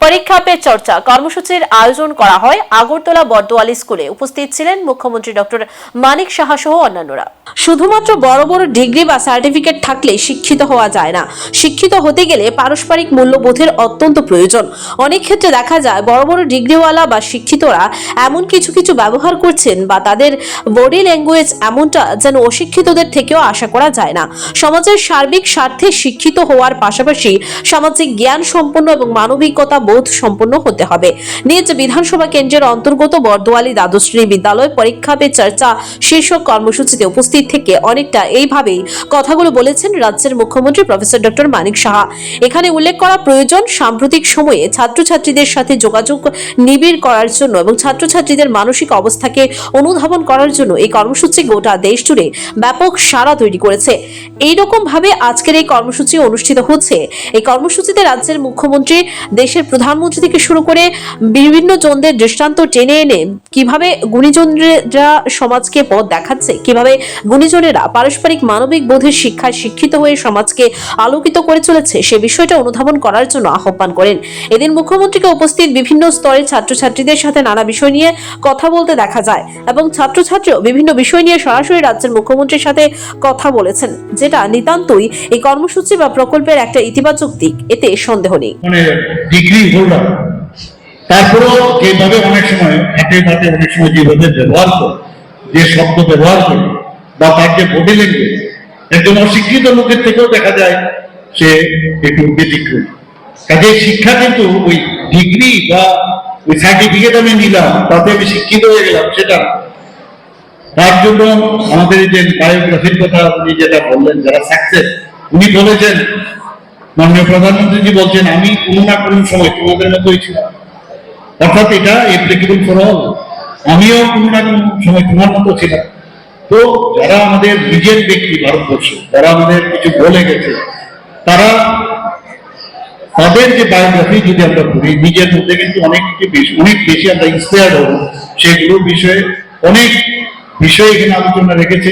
পরীক্ষা পে চর্চা কর্মসূচির আয়োজন করা হয় আগরতলা বর্দোয়ালি স্কুলে। উপস্থিত ছিলেন মুখ্যমন্ত্রী ডক্টর মানিক সাহা সহ অন্যান্যরা। শুধুমাত্র বড় বড় ডিগ্রি বা সার্টিফিকেট থাকলে শিক্ষিত হওয়া যায় না। শিক্ষিত হতে গেলে পারস্পরিক মূল্যবোধের অত্যন্ত প্রয়োজন। অনেক ক্ষেত্রে দেখা যায় বড় বড় ডিগ্রিওয়ালা বা শিক্ষিতরা এমন কিছু ব্যবহার করছেন বা তাদের বডি ল্যাঙ্গুয়েজ এমনটা যেন অশিক্ষিতদের থেকেও আশা করা যায় না। সমাজের সার্বিক স্বার্থে শিক্ষিত হওয়ার পাশাপাশি সামাজিক জ্ঞান সম্পন্ন এবং মানবিকতা বোধ সম্পন্ন হতে হবে। নিজ বিধানসভা কেন্দ্রের অন্তর্গত বর্দোয়ালি দ্বাদশ শ্রেণী বিদ্যালয় পরীক্ষা পে চর্চা শীর্ষক কর্মসূচিতে উপস্থিত থেকে অনেকটা এইভাবেই কথাগুলো বলেছেন রাজ্যের মুখ্যমন্ত্রী প্রফেসর ডক্টর মানিক সাহা। এখানে উল্লেখ করা প্রয়োজন, সাম্প্রতিক সময়ে ছাত্রছাত্রীদের সাথে যোগাযোগ নিবিড় করার জন্য এবং ছাত্রছাত্রীদের মানসিক অবস্থাকে অনুধাবন করার জন্য এই কর্মসূচি গোটা দেশ জুড়ে ব্যাপক সাড়া তৈরি করেছে। এইরকম ভাবে আজকের এই কর্মসূচি অনুষ্ঠিত হচ্ছে। এই কর্মসূচিতে রাজ্যের মুখ্যমন্ত্রী দেশের প্রধানমন্ত্রী থেকে শুরু করে বিভিন্ন জনদের দৃষ্টান্ত টেনে এনে কিভাবে গুণীজনেরা সমাজকে পথ দেখাচ্ছে, কিভাবে গুণীজনেরা পারস্পরিক মানবিক বোধের শিক্ষায় শিক্ষিত হয়ে সমাজকে আলোকিত করে চলেছে সে বিষয়টা অনুধাবন করার জন্য আহ্বান করেন। এদিন মুখ্যমন্ত্রীকে উপস্থিত বিভিন্ন স্তরের ছাত্রছাত্রীদের সাথে নানা বিষয় নিয়ে কথা বলতে দেখা যায় এবং ছাত্রছাত্রীও বিভিন্ন বিষয় নিয়ে সরাসরি রাজ্যের মুখ্যমন্ত্রীর সাথে কথা বলেছেন, যেটা নিতান্তই এই কর্মসূচি বা প্রকল্পের একটা ইতিবাচক দিক, এতে সন্দেহ নেই। ডিগ্রি হোল্ডার তারপরেও যেভাবে অনেক সময় হাতে হাতে অনেক সময় যেভাবে ব্যবহার করে, যে শব্দ ব্যবহার করে বা তার যে বডি ল্যাঙ্গুয়েজ, একজন অশিক্ষিত লোকের থেকেও দেখা যায় সে একটু ব্যতিক্রমী। কাজে শিক্ষা কিন্তু ওই ডিগ্রি বা ওই সার্টিফিকেট আমি নিলাম তাতে আমি শিক্ষিত হয়ে গেলাম সেটা। তার জন্য আমাদের যে বায়োগ্রাফির কথা উনি যেটা বললেন, যারা সাকসেস, উনি বলেছেন, মাননীয় প্রধানমন্ত্রীজি বলছেন, আমি কোনো না কোনো সময় তোমাদের মতোই ছিলাম। অর্থাৎ এটা অ্যাপ্লিকেবল ফর অল। আমিও কোনো না কোনো সময় তোমার মতো ছিলাম। তো যারা আমাদের নিজের ব্যক্তি ভারতবর্ষ, যারা আমাদের কিছু বলে গেছে, তারা তাদের যে বায়োগ্রাফি যদি আমরা পড়ি, নিজের মধ্যে কিন্তু অনেক বেশি আমরা ইন্সপায়ার্ড হব। সেগুলোর বিষয়ে অনেক বিষয় এখানে আলোচনা রেখেছে।